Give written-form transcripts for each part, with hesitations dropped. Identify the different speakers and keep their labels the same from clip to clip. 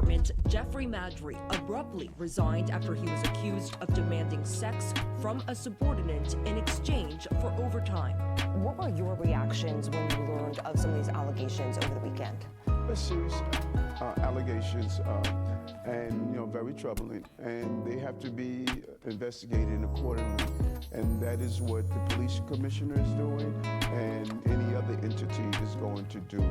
Speaker 1: Department, Jeffrey Madry, abruptly resigned after he was accused of demanding sex from a subordinate in exchange for overtime.
Speaker 2: What were your reactions when you learned of some of these allegations over the weekend?
Speaker 3: Serious allegations, and very troubling, and they have to be investigated accordingly. And that is what the police commissioner is doing, and any other entity is going to do.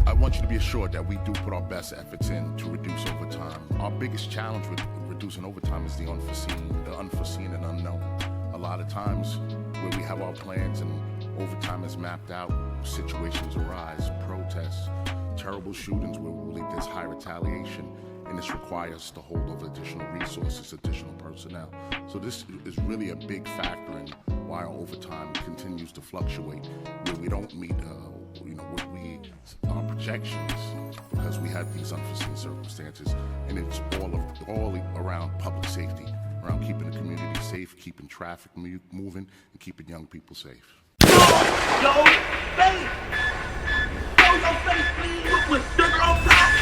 Speaker 4: I want you to be assured that we do put our best efforts in to reduce overtime. Our biggest challenge with reducing overtime is the unforeseen and unknown. A lot of times where we have our plans and overtime is mapped out, situations arise, protests, terrible shootings where there's high retaliation, and this requires us to hold over additional resources, additional personnel. So this is really a big factor in why our overtime continues to fluctuate, where we don't meet our projections because we have these unforeseen circumstances, and it's all around public safety, around keeping the community safe, keeping traffic moving, and keeping young people safe.
Speaker 5: Yo, face! Show your face, please! With sugar on top!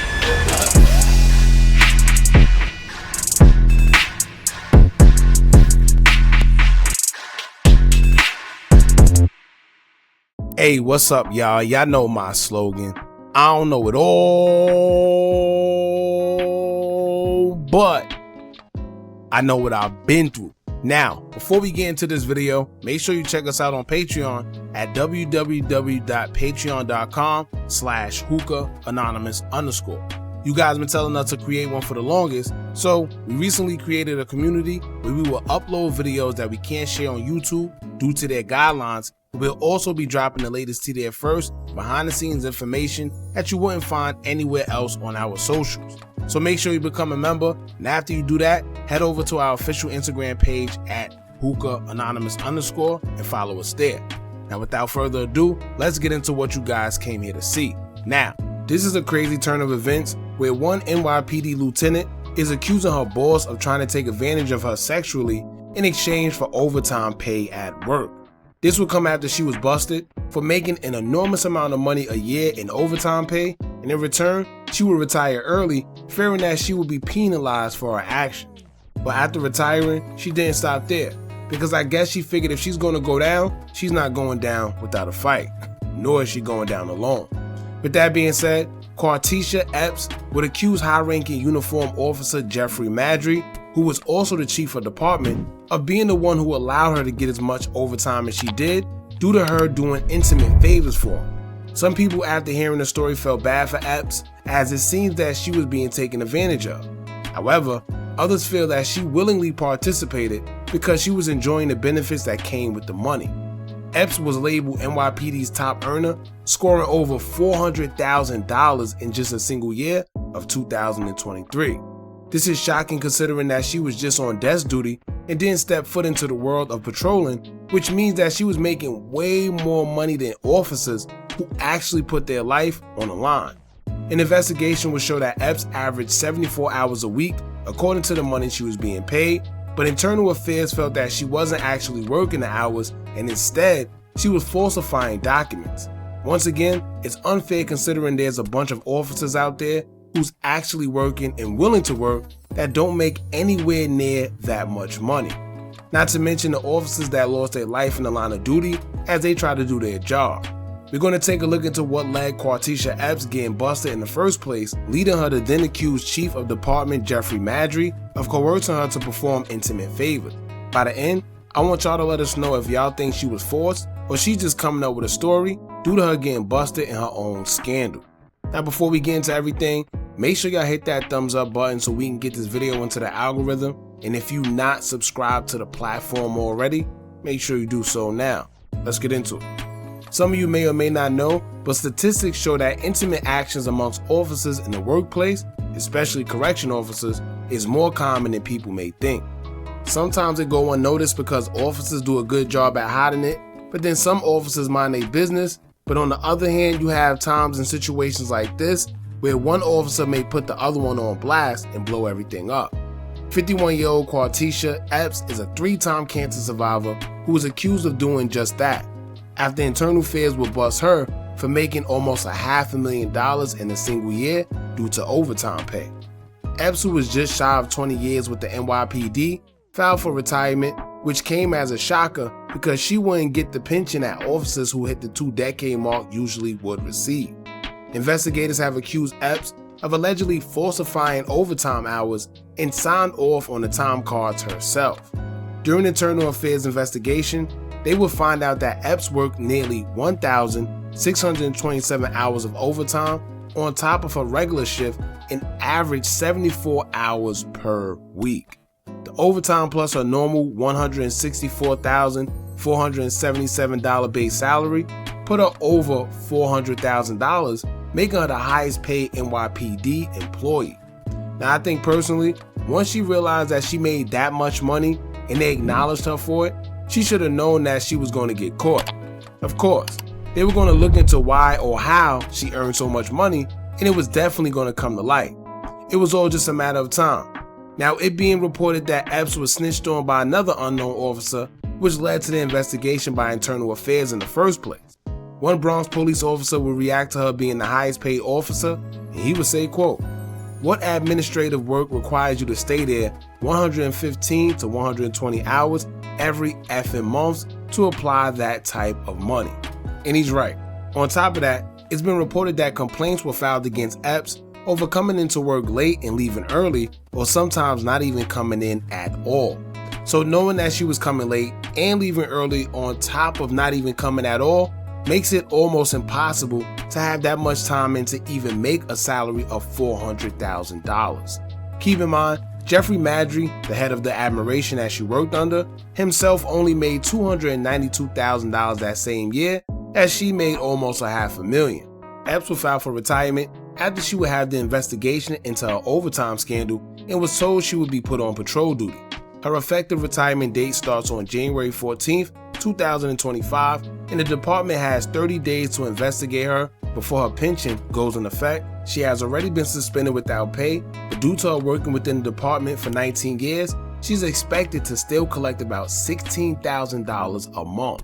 Speaker 6: Hey, what's up, y'all? Y'all know my slogan. I don't know it all, but I know what I've been through. Now, before we get into this video, make sure you check us out on Patreon at www.patreon.com/Hookah Anonymous _. You guys been telling us to create one for the longest, so we recently created a community where we will upload videos that we can't share on YouTube due to their guidelines. We'll also be dropping the latest to there first, behind the scenes information that you wouldn't find anywhere else on our socials. So make sure you become a member, and after you do that, head over to our official Instagram page at Hookah Anonymous _ and follow us there. Now without further ado, let's get into what you guys came here to see. Now, this is a crazy turn of events where one NYPD lieutenant is accusing her boss of trying to take advantage of her sexually in exchange for overtime pay at work. This would come after she was busted for making an enormous amount of money a year in overtime pay, and in return, she would retire early, fearing that she would be penalized for her actions. But after retiring, she didn't stop there, because I guess she figured if she's going to go down, she's not going down without a fight, nor is she going down alone. With that being said, Quartisha Epps would accuse high-ranking uniform officer Jeffrey Madry, who was also the chief of department, of being the one who allowed her to get as much overtime as she did due to her doing intimate favors for him. Some people after hearing the story felt bad for Epps, as it seems that she was being taken advantage of. However, others feel that she willingly participated because she was enjoying the benefits that came with the money. Epps was labeled NYPD's top earner, scoring over $400,000 in just a single year of 2023. This is shocking considering that she was just on desk duty and didn't step foot into the world of patrolling, which means that she was making way more money than officers who actually put their life on the line. An investigation will show that Epps averaged 74 hours a week according to the money she was being paid, but Internal Affairs felt that she wasn't actually working the hours and instead she was falsifying documents. Once again, it's unfair considering there's a bunch of officers out there who's actually working and willing to work that don't make anywhere near that much money. Not to mention the officers that lost their life in the line of duty as they try to do their job. We're going to take a look into what led Quartisha Epps getting busted in the first place, leading her to then accuse Chief of Department Jeffrey Madry of coercing her to perform intimate favors. By the end, I want y'all to let us know if y'all think she was forced or she's just coming up with a story due to her getting busted in her own scandal. Now before we get into everything, make sure y'all hit that thumbs up button so we can get this video into the algorithm, and if you're not subscribed to the platform already, make sure you do so now. Let's get into it. Some of you may or may not know, but statistics show that intimate actions amongst officers in the workplace, especially correction officers, is more common than people may think. Sometimes it go unnoticed because officers do a good job at hiding it, but then some officers mind their business. But on the other hand, you have times and situations like this where one officer may put the other one on blast and blow everything up. 51-year-old Quartisha Epps is a 3-time cancer survivor who was accused of doing just that. After Internal Affairs would bust her, for making almost $500,000 in a single year due to overtime pay. Epps, who was just shy of 20 years with the NYPD, filed for retirement, which came as a shocker because she wouldn't get the pension that officers who hit the 2-decade mark usually would receive. Investigators have accused Epps of allegedly falsifying overtime hours and signed off on the time cards herself. During the Internal Affairs investigation, they would find out that Epps worked nearly 1,627 hours of overtime on top of her regular shift and averaged 74 hours per week. The overtime plus her normal $164,477 base salary put her over $400,000, making her the highest paid NYPD employee. Now, I think personally, once she realized that she made that much money and they acknowledged her for it, she should have known that she was going to get caught. Of course, they were going to look into why or how she earned so much money, and it was definitely going to come to light. It was all just a matter of time. Now, it being reported that Epps was snitched on by another unknown officer, which led to the investigation by Internal Affairs in the first place. One Bronx police officer would react to her being the highest paid officer, and he would say, quote, "What administrative work requires you to stay there 115 to 120 hours every effing month to apply that type of money?" And he's right. On top of that, it's been reported that complaints were filed against Epps over coming into work late and leaving early, or sometimes not even coming in at all. So knowing that she was coming late and leaving early on top of not even coming at all makes it almost impossible to have that much time in to even make a salary of $400,000. Keep in mind, Jeffrey Maddrey, the head of the admiration that she worked under, himself only made $292,000 that same year, as she made almost $500,000. Epps would file for retirement after she would have the investigation into her overtime scandal and was told she would be put on patrol duty. Her effective retirement date starts on January 14th, 2025, and the department has 30 days to investigate her before her pension goes into effect. She has already been suspended without pay, but due to her working within the department for 19 years, she's expected to still collect about $16,000 a month.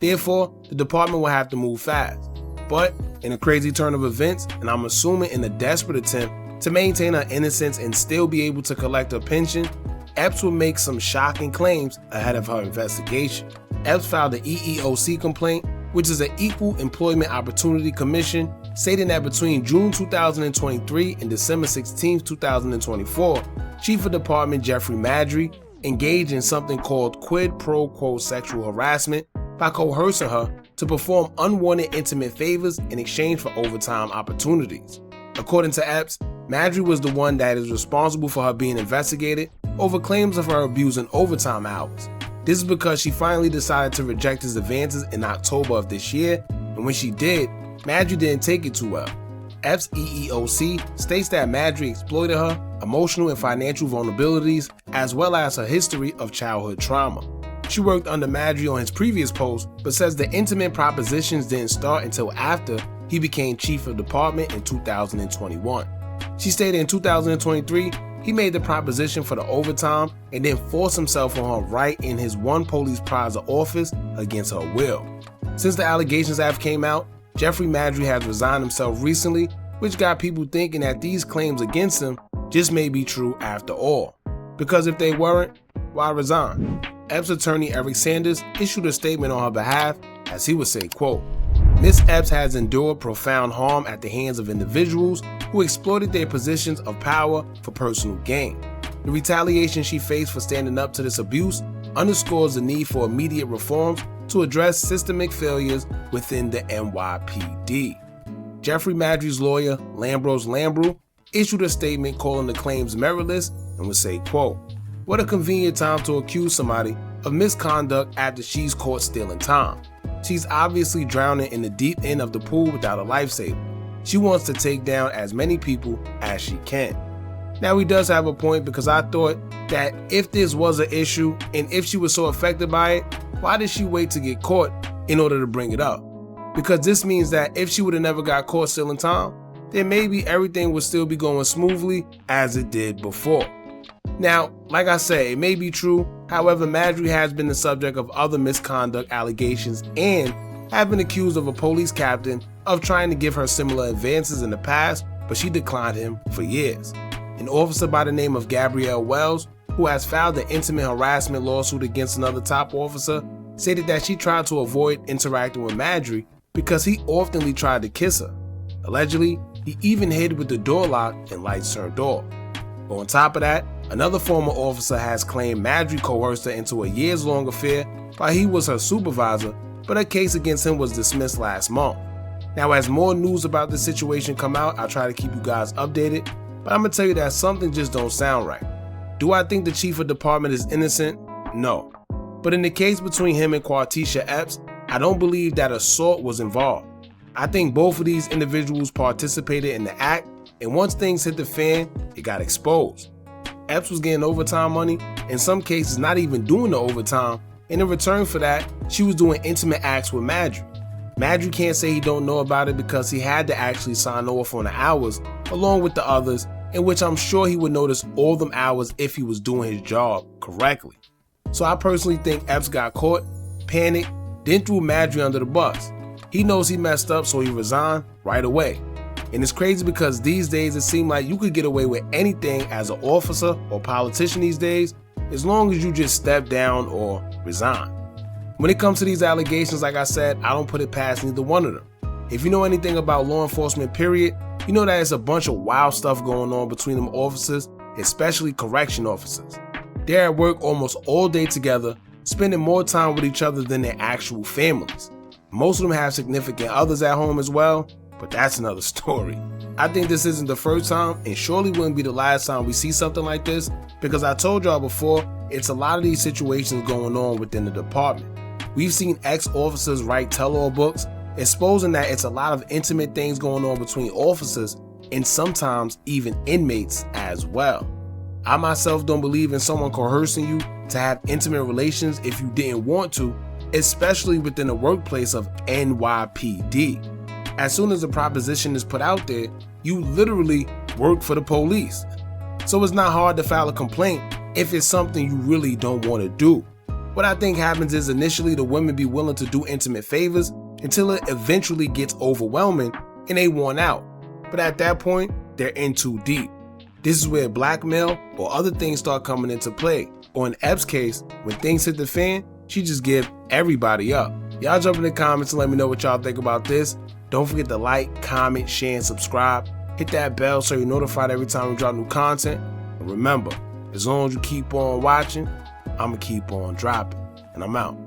Speaker 6: Therefore, the department will have to move fast. But in a crazy turn of events, and I'm assuming in a desperate attempt to maintain her innocence and still be able to collect her pension, Epps will make some shocking claims ahead of her investigation. Epps filed an EEOC complaint, which is an Equal Employment Opportunity Commission, stating that between June 2023 and December 16, 2024, Chief of Department Jeffrey Maddrey engaged in something called quid pro quo sexual harassment by coercing her to perform unwanted intimate favors in exchange for overtime opportunities. According to Epps, Maddrey was the one that is responsible for her being investigated over claims of her abusing overtime hours. This is because she finally decided to reject his advances in October of this year, and when she did, Maddrey didn't take it too well. Epps' EEOC states that Maddrey exploited her emotional and financial vulnerabilities, as well as her history of childhood trauma. She worked under Maddrey on his previous post, but says the intimate propositions didn't start until after he became chief of department in 2021. She stated in 2023, he made the proposition for the overtime and then forced himself on her right in his One Police Plaza office against her will. Since the allegations have came out, Jeffrey Maddrey has resigned himself recently, which got people thinking that these claims against him just may be true after all. Because if they weren't, why resign? Epps' attorney Eric Sanders issued a statement on her behalf, as he would say, quote, "Ms. Epps has endured profound harm at the hands of individuals who exploited their positions of power for personal gain. The retaliation she faced for standing up to this abuse underscores the need for immediate reforms to address systemic failures within the NYPD." Jeffrey Maddrey's lawyer, Lambros Lambrou, issued a statement calling the claims meritless and would say, quote, "What a convenient time to accuse somebody of misconduct after she's caught stealing time. She's obviously drowning in the deep end of the pool without a lifesaver. She wants to take down as many people as she can." Now, he does have a point, because I thought that if this was an issue and if she was so affected by it, why did she wait to get caught in order to bring it up? Because this means that if she would have never got caught stealing time, then maybe everything would still be going smoothly as it did before. Now, like I said, it may be true. However, Maddrey has been the subject of other misconduct allegations and have been accused of a police captain of trying to give her similar advances in the past, but she declined him for years. An officer by the name of Gabrielle Wells, who has filed an intimate harassment lawsuit against another top officer, stated that she tried to avoid interacting with Madry because he oftenly tried to kiss her. Allegedly, he even hid with the door locked and lights turned off. But on top of that, another former officer has claimed Madry coerced her into a years-long affair while he was her supervisor, but a case against him was dismissed last month. Now, as more news about this situation come out, I'll try to keep you guys updated, but I'm gonna tell you that something just don't sound right. Do I think the chief of department is innocent? No. But in the case between him and Quartisha Epps, I don't believe that assault was involved. I think both of these individuals participated in the act, and once things hit the fan, it got exposed. Epps was getting overtime money, in some cases not even doing the overtime, and in return for that, she was doing intimate acts with Madry. Madry can't say he don't know about it because he had to actually sign off on the hours along with the others, in which I'm sure he would notice all them hours if he was doing his job correctly. So I personally think Epps got caught, panicked, then threw Madry under the bus. He knows he messed up, so he resigned right away. And it's crazy because these days it seems like you could get away with anything as an officer or politician these days, as long as you just step down or resign. When it comes to these allegations, like I said, I don't put it past neither one of them. If you know anything about law enforcement period, you know that it's a bunch of wild stuff going on between them officers, especially correction officers. They're at work almost all day together, spending more time with each other than their actual families. Most of them have significant others at home as well, but that's another story. I think this isn't the first time and surely wouldn't be the last time we see something like this, because I told y'all before, it's a lot of these situations going on within the department. We've seen ex-officers write tell-all books, exposing that it's a lot of intimate things going on between officers and sometimes even inmates as well. I myself don't believe in someone coercing you to have intimate relations if you didn't want to, especially within the workplace of NYPD. As soon as the proposition is put out there, you literally work for the police. So it's not hard to file a complaint if it's something you really don't want to do. What I think happens is initially the women be willing to do intimate favors until it eventually gets overwhelming and they want out. But at that point, they're in too deep. This is where blackmail or other things start coming into play. Or in Epps' case, when things hit the fan, she just give everybody up. Y'all jump in the comments and let me know what y'all think about this. Don't forget to like, comment, share, and subscribe. Hit that bell so you're notified every time we drop new content. And remember, as long as you keep on watching, I'ma keep on dropping. And I'm out.